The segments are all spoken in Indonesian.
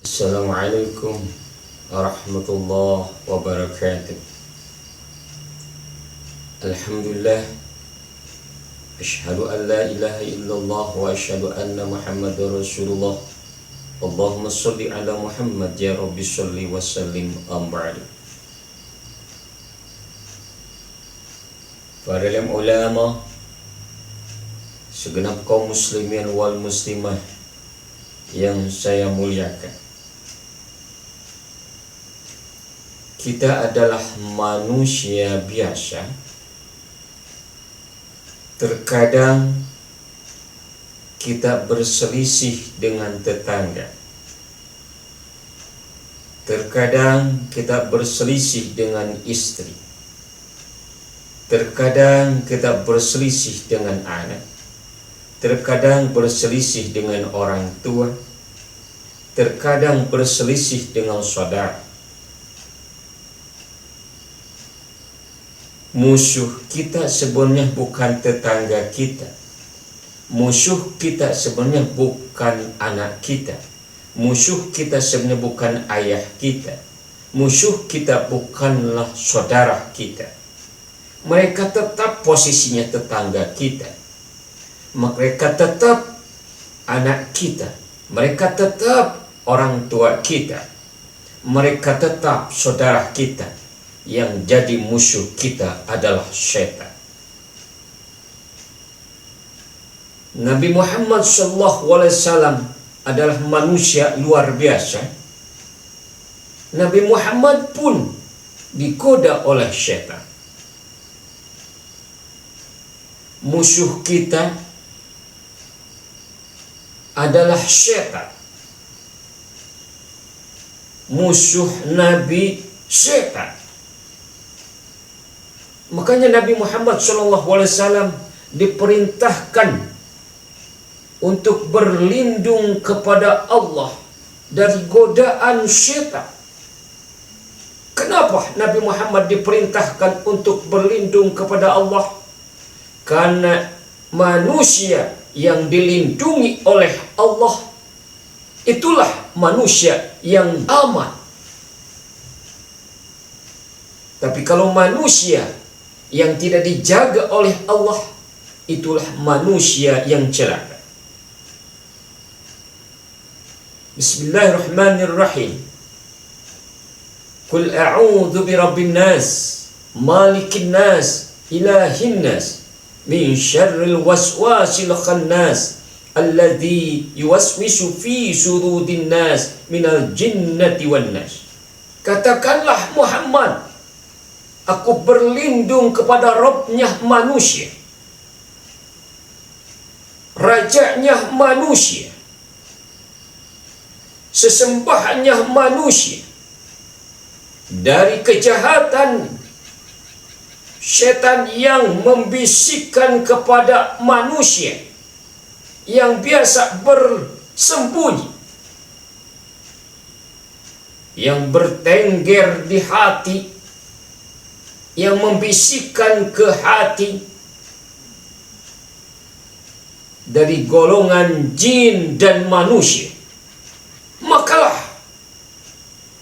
Assalamualaikum warahmatullahi wabarakatuh. Alhamdulillah, asyhadu an la ilaha illallah wa asyhadu anna Muhammadar Rasulullah. Allahumma sholli ala Muhammad ya Rabbi sholli wa sallim amba'du. Para ulama, segenap kaum muslimin wal muslimah yang saya muliakan, kita adalah manusia biasa. Terkadang kita berselisih dengan tetangga. Terkadang kita berselisih dengan istri. Terkadang kita berselisih dengan anak. Terkadang berselisih dengan orang tua. Terkadang berselisih dengan saudara. Musuh kita sebenarnya bukan tetangga kita. Musuh kita sebenarnya bukan anak kita. Musuh kita sebenarnya bukan ayah kita. Musuh kita bukanlah saudara kita. Mereka tetap posisinya tetangga kita. Mereka tetap anak kita. Mereka tetap orang tua kita. Mereka tetap saudara kita. Yang jadi musuh kita adalah syaitan. Nabi Muhammad SAW adalah manusia luar biasa. Nabi Muhammad pun digoda oleh syaitan. Musuh kita adalah syaitan. Musuh Nabi syaitan. Makanya Nabi Muhammad SAW diperintahkan untuk berlindung kepada Allah dari godaan syaitan. Kenapa Nabi Muhammad diperintahkan untuk berlindung kepada Allah? Karena manusia yang dilindungi oleh Allah, itulah manusia yang aman. Tapi kalau manusia yang tidak dijaga oleh Allah, itulah manusia yang celaka. Bismillahirrahmanirrahim. Qul a'udzu birabbin nas, malikin nas, ilahin nas, min syarril waswasil khannas, alladzi yuwaswisu fi sududin nas minal jinnati wan nas. Katakanlah Muhammad, aku berlindung kepada Rabb-nya manusia, rajanya manusia, sesembahannya manusia, dari kejahatan syaitan yang membisikkan kepada manusia yang biasa bersembunyi, yang bertengger di hati, yang membisikkan ke hati, dari golongan jin dan manusia. Makalah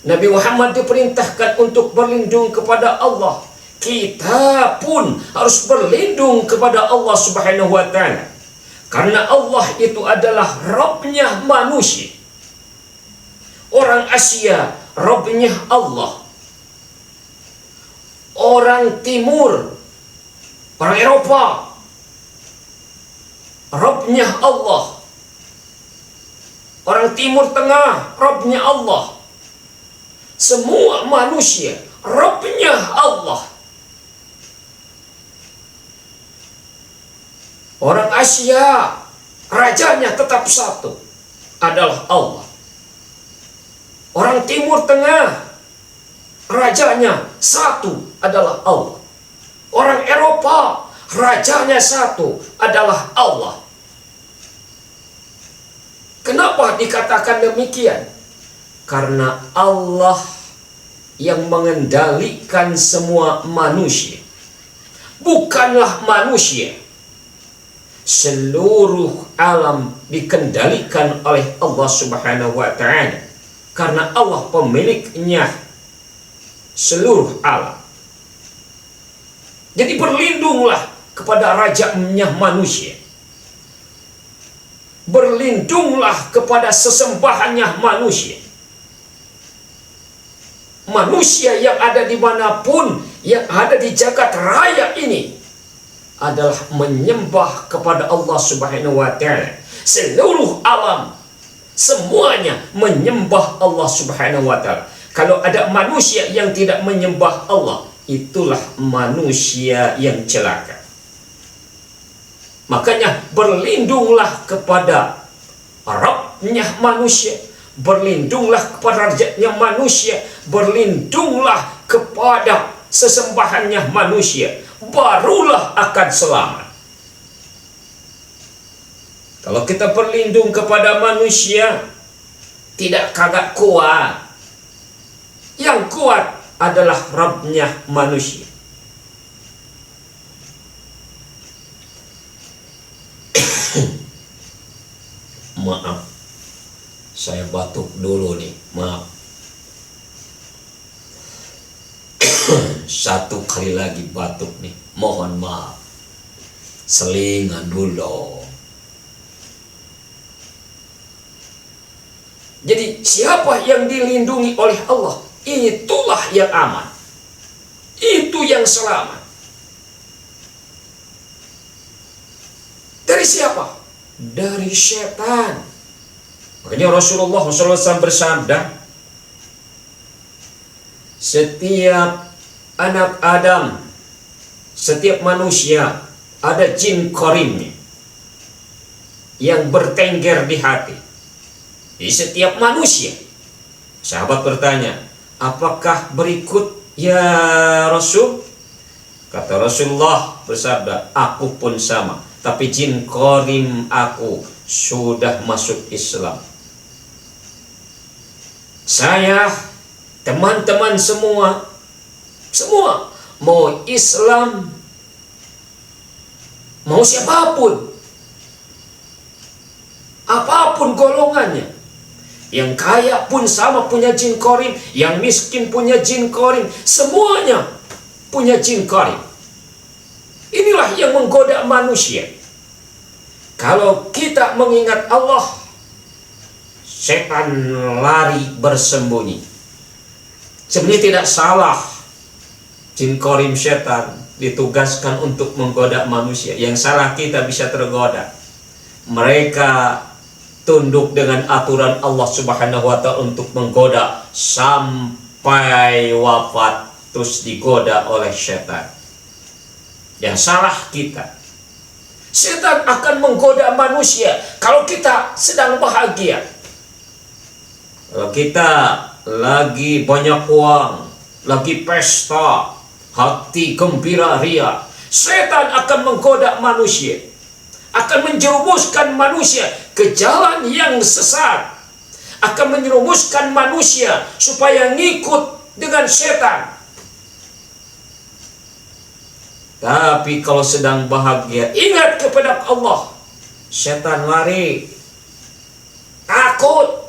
Nabi Muhammad diperintahkan untuk berlindung kepada Allah. Kita pun harus berlindung kepada Allah Subhanahu wa ta'ala, karena Allah itu adalah Rabb-nya manusia. Orang Asia Rabb-nya Allah. Orang Timur, orang Eropa, Rabb-nya Allah. Orang Timur Tengah, Rabb-nya Allah. Semua manusia, Rabb-nya Allah. Orang Asia, rajanya tetap satu, adalah Allah. Orang Timur Tengah, rajanya satu, adalah Allah. Orang Eropa, rajanya satu, adalah Allah. Kenapa dikatakan demikian? Karena Allah yang mengendalikan semua manusia, bukanlah manusia. Seluruh alam dikendalikan oleh Allah Subhanahu wa ta'ala. karena Allah pemiliknya seluruh alam. Jadi berlindunglah kepada rajanya manusia. Berlindunglah kepada sesembahannya manusia. Manusia yang ada dimanapun, yang ada di jagat raya ini, adalah menyembah kepada Allah Subhanahu wa Ta'ala. Seluruh alam semuanya menyembah Allah Subhanahu wa Ta'ala. Kalau ada manusia yang tidak menyembah Allah, itulah manusia yang celaka. Makanya berlindunglah kepada Rabbnya manusia, berlindunglah kepada rajanya manusia, berlindunglah kepada sesembahannya manusia, barulah akan selamat. Kalau kita berlindung kepada manusia, tidak kagak kuat. Yang kuat adalah Rabbnya manusia. Maaf, saya batuk dulu nih, maaf. Satu kali lagi batuk nih, mohon maaf. Selingan dulu. Jadi siapa yang dilindungi oleh Allah, itulah yang aman. Itu yang selamat. Dari siapa? Dari setan. Makanya Rasulullah SAW bersabda, setiap anak Adam, setiap manusia ada jin korimnya yang bertengger di hati. Di setiap manusia. Sahabat bertanya, apakah berikut ya Rasul? Kata Rasulullah bersabda, aku pun sama, tapi jin korim aku sudah masuk Islam. Saya, teman-teman semua mau Islam, mau siapapun, apapun golongannya, yang kaya pun sama punya jin korim, yang miskin punya jin korim, semuanya punya jin korim. Inilah yang menggoda manusia. Kalau kita mengingat Allah, setan lari bersembunyi. Sebenarnya tidak salah jin korim setan ditugaskan untuk menggoda manusia. Yang salah kita bisa tergoda. Mereka tunduk dengan aturan Allah Subhanahu wa Ta'ala untuk menggoda sampai wafat, terus digoda oleh setan. Yang salah kita. Setan akan menggoda manusia kalau kita sedang bahagia. Kalau kita lagi banyak uang, lagi pesta, hati gembira ria, setan akan menggoda manusia, akan menjerumuskan manusia ke jalan yang sesat, akan menjerumuskan manusia supaya ngikut dengan setan. Tapi kalau sedang bahagia, ingat kepada Allah, setan lari, takut.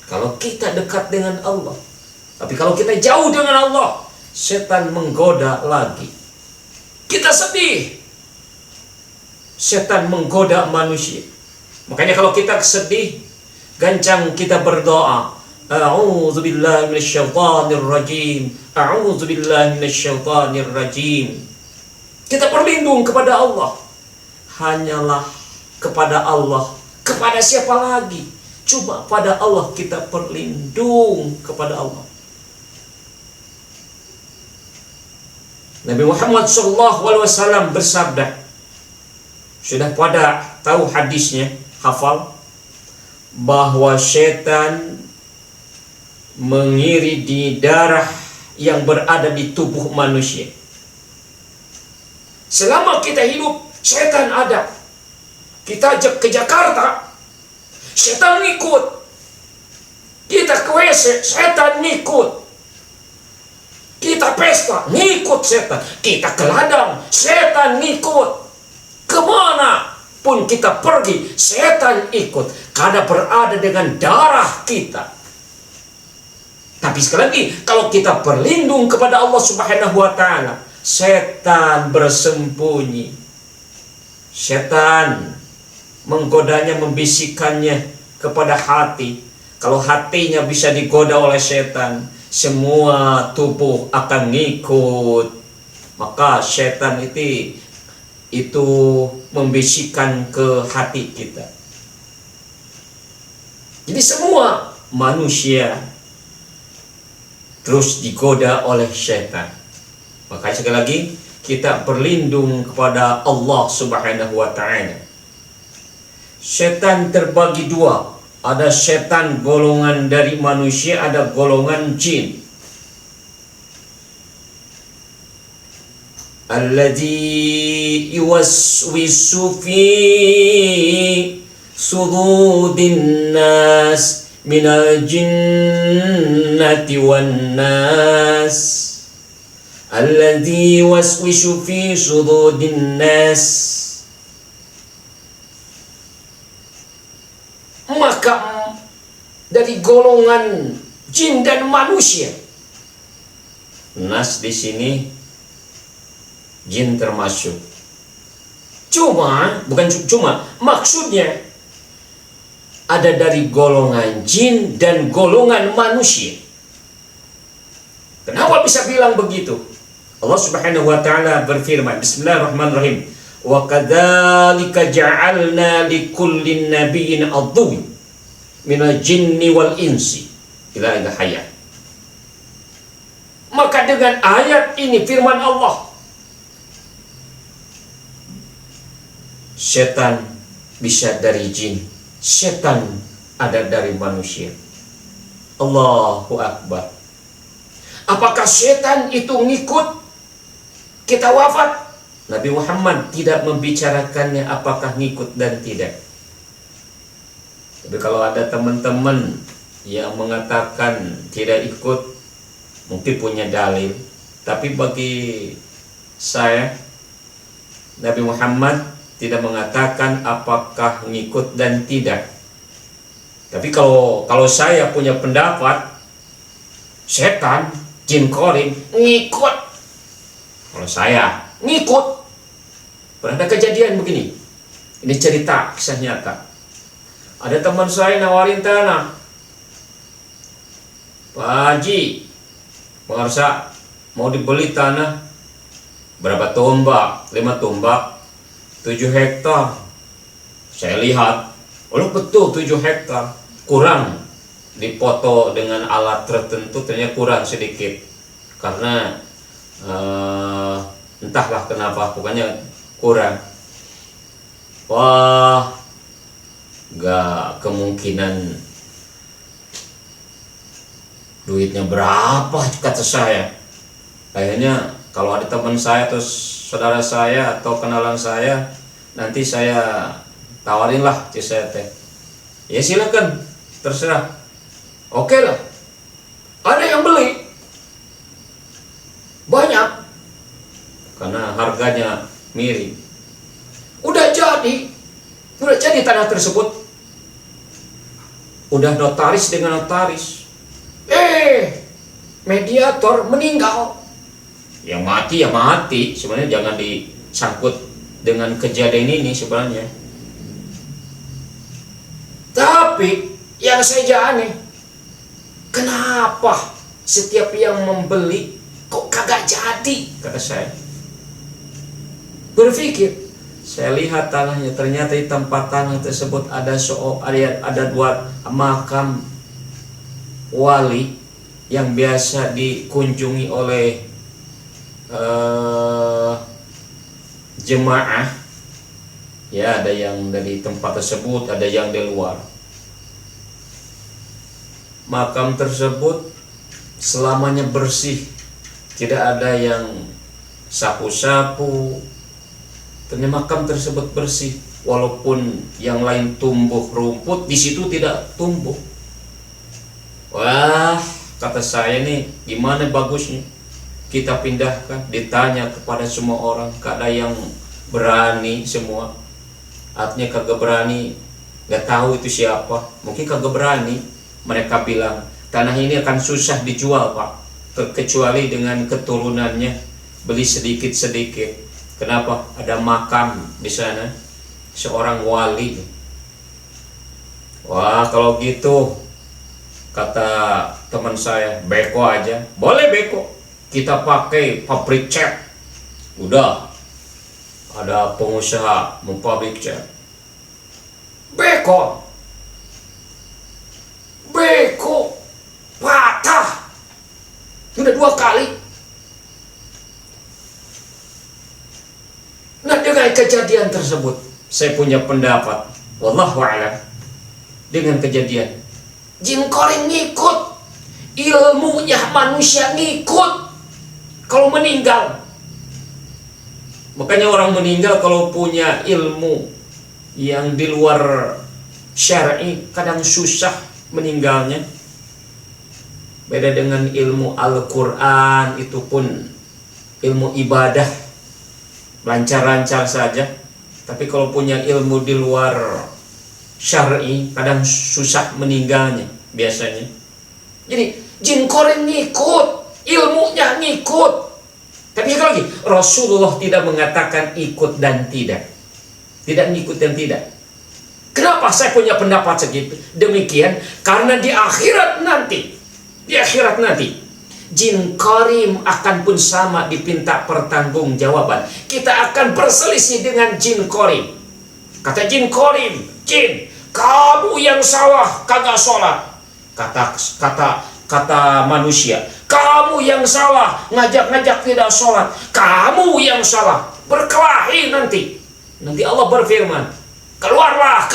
Kalau kita dekat dengan Allah. Tapi kalau kita jauh dengan Allah, setan menggoda lagi. Kita sedih, setan menggoda manusia. Makanya kalau kita sedih, gancang kita berdoa, a'udzubillahi minasyaitonir rajim, a'udzubillahi minasyaitonir rajim. Kita berlindung kepada Allah. Hanyalah kepada Allah. Kepada siapa lagi? Cuma pada Allah kita berlindung kepada Allah. Nabi Muhammad SAW bersabda, sudah pada tahu hadisnya, hafal, bahwa setan mengirit di darah yang berada di tubuh manusia. Selama kita hidup, setan ada. Kita ke Jakarta, setan ngikut. Kita ke WC, setan ngikut. Kita pesta, ngikut setan. Kita ke ladang, setan ngikut. Kemana pun kita pergi, setan ikut. karena berada dengan darah kita. Tapi sekali lagi, kalau kita berlindung kepada Allah Subhanahu wa Ta'ala, setan bersembunyi. Setan menggodanya, membisikkannya kepada hati. Kalau hatinya bisa digoda oleh setan, semua tubuh akan ngikut. Maka setan itu membisikkan ke hati kita. Jadi semua manusia terus digoda oleh setan. Maka sekali lagi, kita berlindung kepada Allah Subhanahu wa Ta'ala. Setan terbagi dua. Ada setan golongan dari manusia, ada golongan jin. Alladzi yuwaswisu fi sududin nas minal jinnati wan nas. Alladzi yuwaswisu fi sududin nas. Maka dari golongan jin dan manusia. Nas di sini jin termasuk. Bukan cuma, maksudnya ada dari golongan jin dan golongan manusia. Kenapa bisa bilang begitu? Allah Subhanahu wa Ta'ala berfirman, Bismillahirrahmanirrahim. Wa kadzalika ja'alna likullin nabiyyin aduwwan minal jinni wal insi ila hayat. Maka dengan ayat ini firman Allah, setan bisa dari jin, setan ada dari manusia. Allahu Akbar. Apakah setan itu ngikut kita wafat? Nabi Muhammad tidak membicarakannya apakah ngikut dan tidak. Tapi kalau ada teman-teman yang mengatakan tidak ikut, mungkin punya dalil. Tapi bagi saya, Nabi Muhammad tidak mengatakan apakah ngikut dan tidak. Tapi kalau saya punya pendapat, setan, jin korin ngikut. Kalau saya ngikut. Pernah ada kejadian begini. Ini cerita kisah nyata. Ada teman saya nawarin tanah. Pak Haji, Pak Arsa, mau dibeli tanah berapa tombak? 5 tombak, 7 hektar. Saya lihat, oh betul 7 hektar. Kurang, dipoto dengan alat tertentu ternyata kurang sedikit. Karena entahlah kenapa, pokoknya kurang. Wah, gak kemungkinan duitnya berapa kata saya. Kayaknya kalau ada teman saya atau saudara saya atau kenalan saya, nanti saya tawarin lah saya teh. Ya silakan, terserah. Oke lah. Ada yang beli banyak karena harganya miring. Udah jadi tanah tersebut. Udah notaris dengan notaris. Mediator meninggal. Yang mati ya mati. Sebenarnya jangan disangkut dengan kejadian ini sebenarnya. Tapi yang saya aneh, kenapa setiap yang membeli kok kagak jadi, kata saya. Berpikir, saya lihat tanahnya, ternyata di tempat tanah tersebut ada 2 makam wali yang biasa dikunjungi oleh jemaah. Ya, ada yang dari tempat tersebut, ada yang di luar. Makam tersebut selamanya bersih, tidak ada yang sapu-sapu. Ternyata makam tersebut bersih, walaupun yang lain tumbuh rumput, di situ tidak tumbuh. Wah, kata saya nih, gimana bagusnya kita pindahkan? Ditanya kepada semua orang, gak ada yang berani semua. Artinya kagak berani nggak tahu itu siapa, mungkin kagak berani. Mereka bilang tanah ini akan susah dijual Pak, kecuali dengan keturunannya, beli sedikit-sedikit. Kenapa? Ada makam di sana seorang wali. Wah kalau gitu, kata teman saya, beko aja. Boleh beko, kita pakai pabrik cat. Udah ada pengusaha mempabrik cat. Beko patah udah 2 kali. Nah dengan kejadian tersebut saya punya pendapat, wallahu a'lam, dengan kejadian jin korin ngikut, ilmunya manusia ngikut kalau meninggal. Makanya orang meninggal kalau punya ilmu yang di luar syar'i kadang susah meninggalnya. Beda dengan ilmu Al-Quran, itu pun ilmu ibadah lancar-lancar saja. Tapi kalau punya ilmu di luar syar'i kadang susah meninggalnya biasanya. Jadi jin korin ngikut, ilmunya ngikut. Tapi sekali lagi, Rasulullah tidak mengatakan ikut dan tidak. Tidak ngikut dan tidak. Kenapa saya punya pendapat segitu? Demikian karena di akhirat nanti, jin korim akan pun sama dipinta pertanggungjawaban. Kita akan berselisih dengan jin korim. Kata jin korim, jin, kamu yang salah kagak sholat. Kata manusia, kamu yang salah ngajak-ngajak tidak sholat. Kamu yang salah. Berkelahi nanti. Nanti Allah berfirman, keluarlah,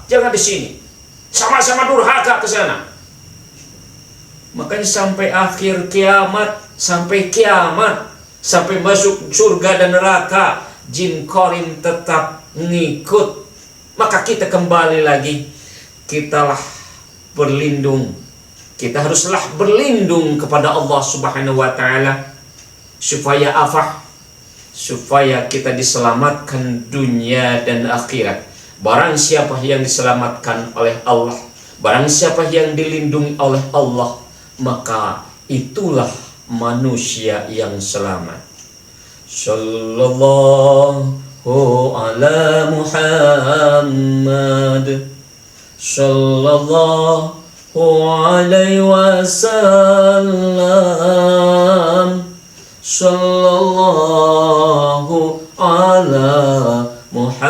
jangan di sini. Sama-sama durhaka ke sana. Makanya sampai akhir kiamat, sampai masuk surga dan neraka, jin korin tetap ngikut. Maka kita kembali lagi, kita haruslah berlindung kepada Allah Subhanahu wa Ta'ala, supaya kita diselamatkan dunia dan akhirat. Barang siapa yang diselamatkan oleh Allah, barang siapa yang dilindungi oleh Allah, maka itulah manusia yang selamat. Sallallahu ala Muhammad, sallallahu alaihi wasallam, sallallahu ala Muhammad,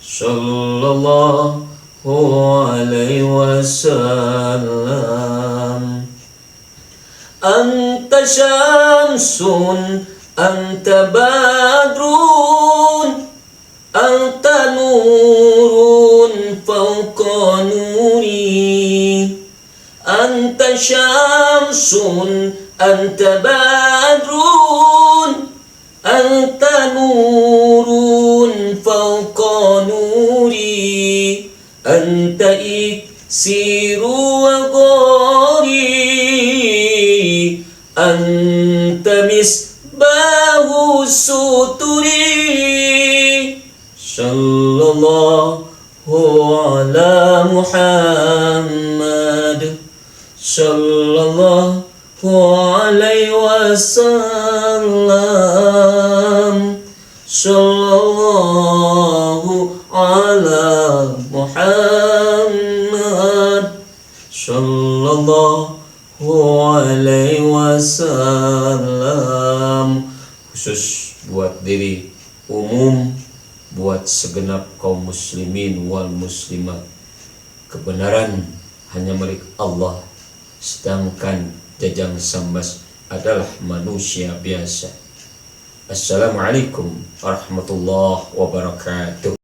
sallallahu alaihi wasallam. Anta syamsun, anta badrun, anta nurun fawqa nuri. Anta syamsun, anta badrun, anta nurun fawqa nuri. Anta iksiru wa ghari, anta misbahu suturi. Sallallahu ala Muhammad, sallallahu alaihi wasallam, sallallahu ala Muhammad, sallallahu alaihi wasallam. Khusus buat diri, umum buat segenap kaum muslimin wal muslimat. Kebenaran hanya milik Allah, sedangkan Jajang Sambas adalah manusia biasa. Assalamualaikum warahmatullahi wabarakatuh.